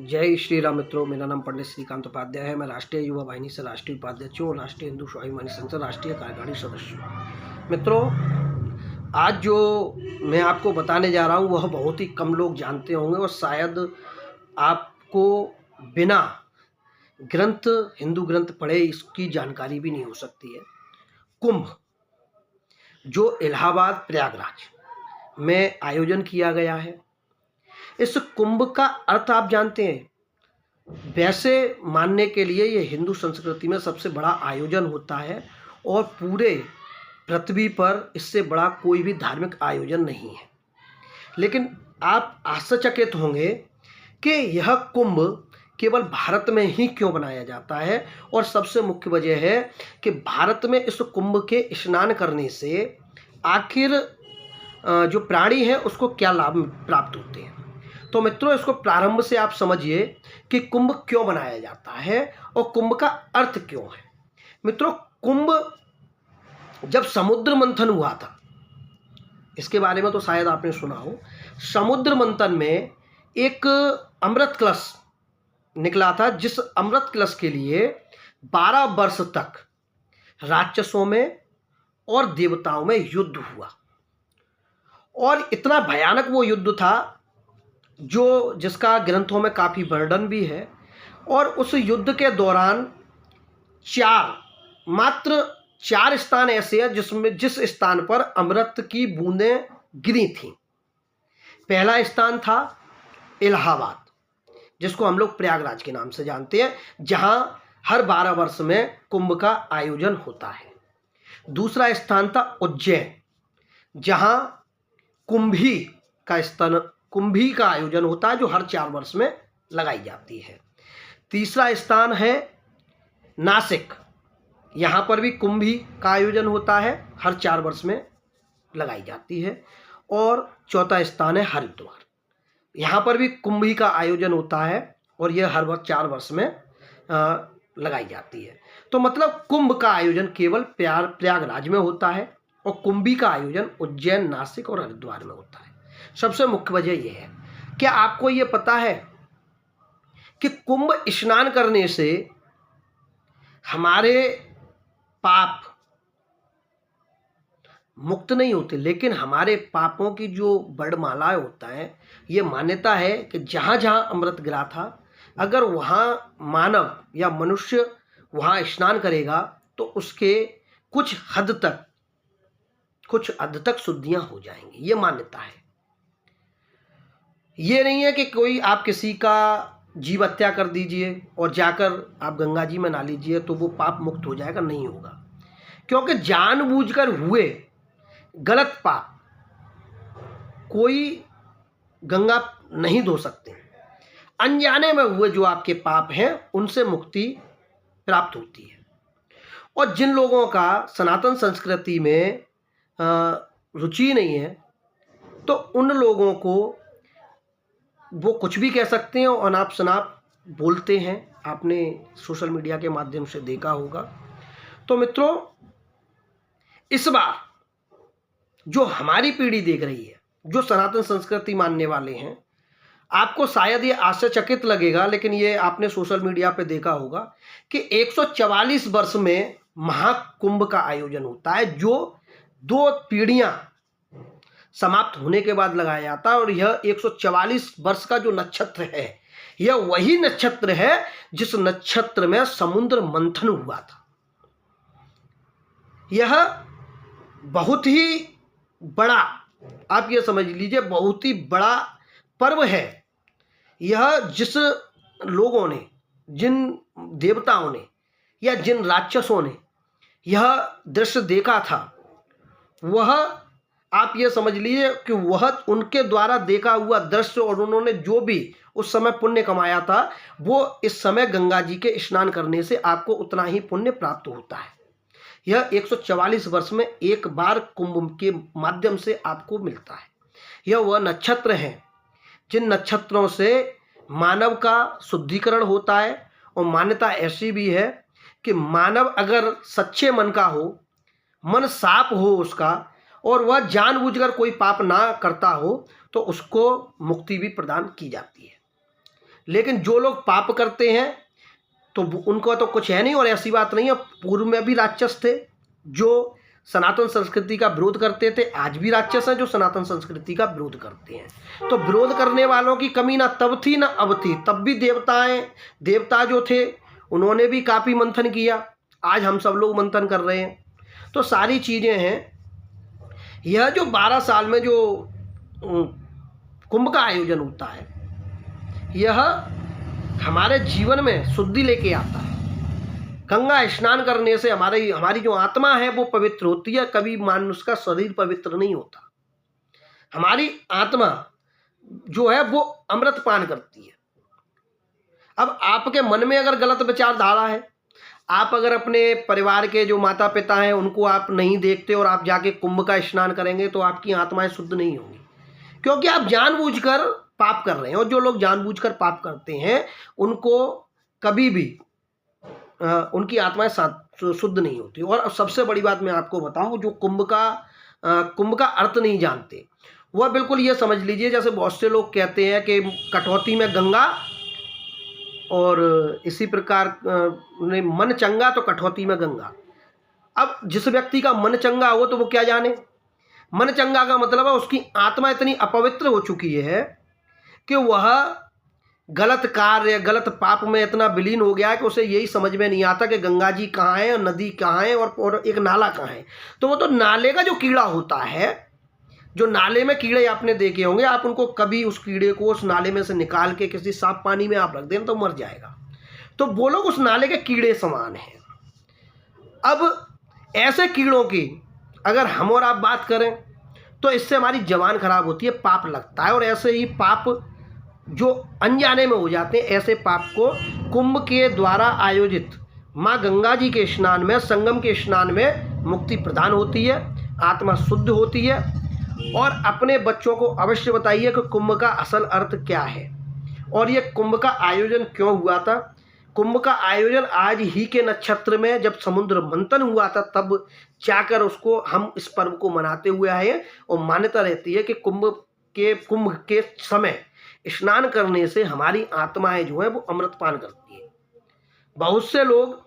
जय श्री राम मित्रों, मेरा नाम पंडित श्रीकांत उपाध्याय है। मैं राष्ट्रीय युवा वाहिनी से राष्ट्रीय उपाध्यक्ष हूँ और राष्ट्रीय हिंदू स्वाभिमानी संघ से राष्ट्रीय कार्यकारिणी सदस्य हूँ। मित्रों, आज जो मैं आपको बताने जा रहा हूँ वह बहुत ही कम लोग जानते होंगे और शायद आपको बिना ग्रंथ, हिंदू ग्रंथ पढ़े इसकी जानकारी भी नहीं हो सकती है। कुंभ, जो इलाहाबाद प्रयागराज में आयोजन किया गया है, इस कुंभ का अर्थ आप जानते हैं? वैसे मानने के लिए ये हिंदू संस्कृति में सबसे बड़ा आयोजन होता है और पूरे पृथ्वी पर इससे बड़ा कोई भी धार्मिक आयोजन नहीं है। लेकिन आप आश्चर्यचकित होंगे कि यह कुंभ केवल भारत में ही क्यों बनाया जाता है, और सबसे मुख्य वजह है कि भारत में इस कुंभ के स्नान करने से आखिर जो प्राणी है उसको क्या लाभ प्राप्त होते हैं। तो मित्रों, इसको प्रारंभ से आप समझिए कि कुंभ क्यों बनाया जाता है और कुंभ का अर्थ क्यों है। मित्रों, कुंभ जब समुद्र मंथन हुआ था, इसके बारे में तो शायद आपने सुना हो। समुद्र मंथन में एक अमृत कलश निकला था, जिस अमृत कलश के लिए 12 वर्ष तक राक्षसों में और देवताओं में युद्ध हुआ, और इतना भयानक वो युद्ध था जिसका ग्रंथों में काफ़ी वर्णन भी है। और उस युद्ध के दौरान मात्र चार स्थान ऐसे हैं जिस स्थान पर अमृत की बूंदें गिरी थीं। पहला स्थान था इलाहाबाद, जिसको हम लोग प्रयागराज के नाम से जानते हैं, जहां हर 12 वर्ष में कुंभ का आयोजन होता है। दूसरा स्थान था उज्जैन, जहां कुंभी का आयोजन होता है, जो हर 4 वर्ष में लगाई जाती है। तीसरा स्थान है नासिक, यहाँ पर भी कुंभी का आयोजन होता है, हर 4 वर्ष में लगाई जाती है। और चौथा स्थान है हरिद्वार, यहाँ पर भी कुंभी का आयोजन होता है और यह हर 4 वर्ष में लगाई जाती है। तो मतलब कुंभ का आयोजन केवल प्रयागराज में होता है और कुंभी का आयोजन उज्जैन, नासिक और हरिद्वार में होता है। सबसे मुख्य वजह यह है, क्या आपको यह पता है कि कुंभ स्नान करने से हमारे पाप मुक्त नहीं होते, लेकिन हमारे पापों की जो वर्णमालाएं होता है, ये मान्यता है कि जहां जहां अमृत गिरा था, अगर वहां मानव या मनुष्य वहां स्नान करेगा तो उसके कुछ हद तक शुद्धियां हो जाएंगी। ये मान्यता है। ये नहीं है कि कोई आप किसी का जीव हत्या कर दीजिए और जाकर आप गंगा जी में नहा लीजिए तो वो पाप मुक्त हो जाएगा, नहीं होगा। क्योंकि जानबूझकर हुए गलत पाप कोई गंगा नहीं धो सकते। अनजाने में हुए जो आपके पाप हैं उनसे मुक्ति प्राप्त होती है। और जिन लोगों का सनातन संस्कृति में रुचि नहीं है, तो उन लोगों को वो कुछ भी कह सकते हैं और अनाप शनाप बोलते हैं। आपने सोशल मीडिया के माध्यम से देखा होगा। तो मित्रों, इस बार जो हमारी पीढ़ी देख रही है, जो सनातन संस्कृति मानने वाले हैं, आपको शायद ये आश्चर्यचकित लगेगा, लेकिन ये आपने सोशल मीडिया पे देखा होगा कि 144 वर्ष में महाकुंभ का आयोजन होता है, जो 2 पीढ़ियां समाप्त होने के बाद लगाया जाता है। और यह 144 वर्ष का जो नक्षत्र है, यह वही नक्षत्र है जिस नक्षत्र में समुद्र मंथन हुआ था। यह बहुत ही बड़ा, आप ये समझ लीजिए, बहुत ही बड़ा पर्व है। यह जिस लोगों ने, जिन देवताओं ने या जिन राक्षसों ने यह दृश्य देखा था, वह आप ये समझ लीजिए कि वह उनके द्वारा देखा हुआ दृश्य और उन्होंने जो भी उस समय पुण्य कमाया था, वो इस समय गंगा जी के स्नान करने से आपको उतना ही पुण्य प्राप्त होता है। यह 144 वर्ष में एक बार कुंभ के माध्यम से आपको मिलता है। यह वह नक्षत्र हैं जिन नक्षत्रों से मानव का शुद्धिकरण होता है। और मान्यता ऐसी भी है कि मानव अगर सच्चे मन का हो, मन साफ हो उसका, और वह जानबूझकर कोई पाप ना करता हो, तो उसको मुक्ति भी प्रदान की जाती है। लेकिन जो लोग पाप करते हैं तो उनको तो कुछ है नहीं। और ऐसी बात नहीं है, पूर्व में भी राक्षस थे जो सनातन संस्कृति का विरोध करते थे, आज भी राक्षस हैं जो सनातन संस्कृति का विरोध करते हैं। तो विरोध करने वालों की कमी ना तब थी ना अब थी। तब भी देवता जो थे उन्होंने भी काफ़ी मंथन किया, आज हम सब लोग मंथन कर रहे हैं। तो सारी चीज़ें हैं। यह जो 12 साल में जो कुंभ का आयोजन होता है, यह हमारे जीवन में शुद्धि लेके आता है। गंगा स्नान करने से हमारी जो आत्मा है वो पवित्र होती है। कभी मनुष्य का शरीर पवित्र नहीं होता। हमारी आत्मा जो है वो अमृत पान करती है। अब आपके मन में अगर गलत विचारधारा है, आप अगर अपने परिवार के जो माता पिता हैं उनको आप नहीं देखते और आप जाके कुंभ का स्नान करेंगे तो आपकी आत्माएं शुद्ध नहीं होंगी, क्योंकि आप जानबूझकर पाप कर रहे हैं। और जो लोग जानबूझकर पाप करते हैं उनको कभी भी उनकी आत्माएं शुद्ध नहीं होती। और सबसे बड़ी बात मैं आपको बताऊं, जो कुंभ का अर्थ नहीं जानते वह बिल्कुल ये समझ लीजिए, जैसे बहुत से लोग कहते हैं कि कटौती में गंगा और इसी प्रकार मन चंगा तो कटौती में गंगा। अब जिस व्यक्ति का मन चंगा हो तो वो क्या जाने, मन चंगा का मतलब है उसकी आत्मा इतनी अपवित्र हो चुकी है कि वह गलत कार्य गलत पाप में इतना विलीन हो गया है कि उसे यही समझ में नहीं आता कि गंगा जी कहाँ है और नदी कहाँ है और एक नाला कहाँ है। तो वो तो नाले का जो कीड़ा होता है, जो नाले में कीड़े आपने देखे होंगे, आप उनको कभी उस कीड़े को उस नाले में से निकाल के किसी साफ पानी में आप रख दें तो मर जाएगा। तो वो लोग उस नाले के कीड़े समान हैं। अब ऐसे कीड़ों की अगर हम और आप बात करें तो इससे हमारी जबान खराब होती है, पाप लगता है। और ऐसे ही पाप जो अनजाने में हो जाते हैं, ऐसे पाप को कुंभ के द्वारा आयोजित माँ गंगा जी के स्नान में, संगम के स्नान में मुक्ति प्रदान होती है, आत्मा शुद्ध होती है। और अपने बच्चों को अवश्य बताइए कि कुंभ का असल अर्थ क्या है और ये कुंभ का आयोजन क्यों हुआ था। कुंभ का आयोजन आज ही के नक्षत्र में जब समुद्र मंथन हुआ था तब जाकर उसको हम इस पर्व को मनाते हुए आए हैं। और मान्यता रहती है कि कुंभ के समय स्नान करने से हमारी आत्माएं जो है वो अमृत पान करती है। बहुत से लोग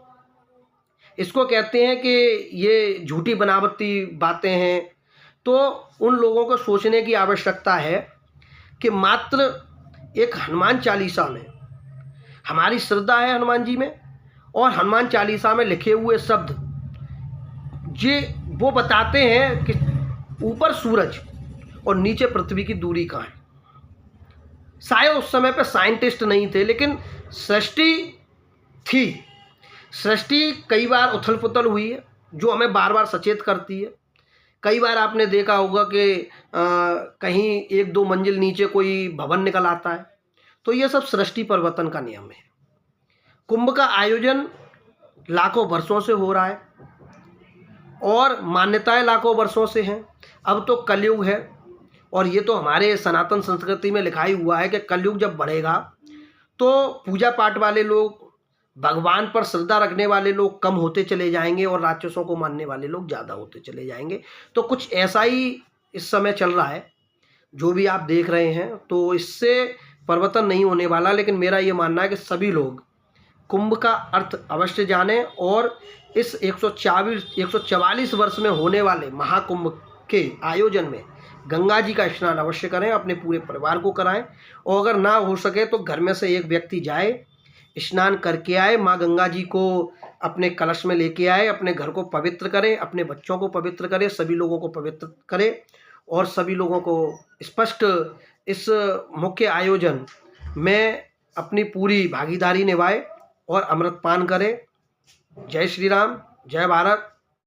इसको कहते हैं कि ये झूठी बनावटी बातें हैं, तो उन लोगों को सोचने की आवश्यकता है कि मात्र एक हनुमान चालीसा में, हमारी श्रद्धा है हनुमान जी में, और हनुमान चालीसा में लिखे हुए शब्द ये वो बताते हैं कि ऊपर सूरज और नीचे पृथ्वी की दूरी कहाँ है। शायद उस समय पे साइंटिस्ट नहीं थे, लेकिन सृष्टि थी। सृष्टि कई बार उथल पुथल हुई है जो हमें बार बार सचेत करती है। कई बार आपने देखा होगा कि कहीं 1-2 मंजिल नीचे कोई भवन निकल आता है। तो ये सब सृष्टि परिवर्तन का नियम है। कुंभ का आयोजन लाखों वर्षों से हो रहा है और मान्यताएं लाखों वर्षों से हैं। अब तो कलयुग है और ये तो हमारे सनातन संस्कृति में लिखा ही हुआ है कि कलयुग जब बढ़ेगा तो पूजा पाठ वाले लोग, भगवान पर श्रद्धा रखने वाले लोग कम होते चले जाएंगे और राक्षसों को मानने वाले लोग ज़्यादा होते चले जाएंगे। तो कुछ ऐसा ही इस समय चल रहा है जो भी आप देख रहे हैं। तो इससे परिवर्तन नहीं होने वाला, लेकिन मेरा ये मानना है कि सभी लोग कुंभ का अर्थ अवश्य जानें और इस 144 वर्ष में होने वाले महाकुंभ के आयोजन में गंगा जी का स्नान अवश्य करें, अपने पूरे परिवार को कराएं। और अगर ना हो सके तो घर में से एक व्यक्ति जाए, स्नान करके आए, माँ गंगा जी को अपने कलश में लेके आए, अपने घर को पवित्र करें, अपने बच्चों को पवित्र करें, सभी लोगों को पवित्र करें और सभी लोगों को स्पष्ट इस मुख्य आयोजन में अपनी पूरी भागीदारी निभाए और अमृत पान करें। जय श्री राम, जय भारत।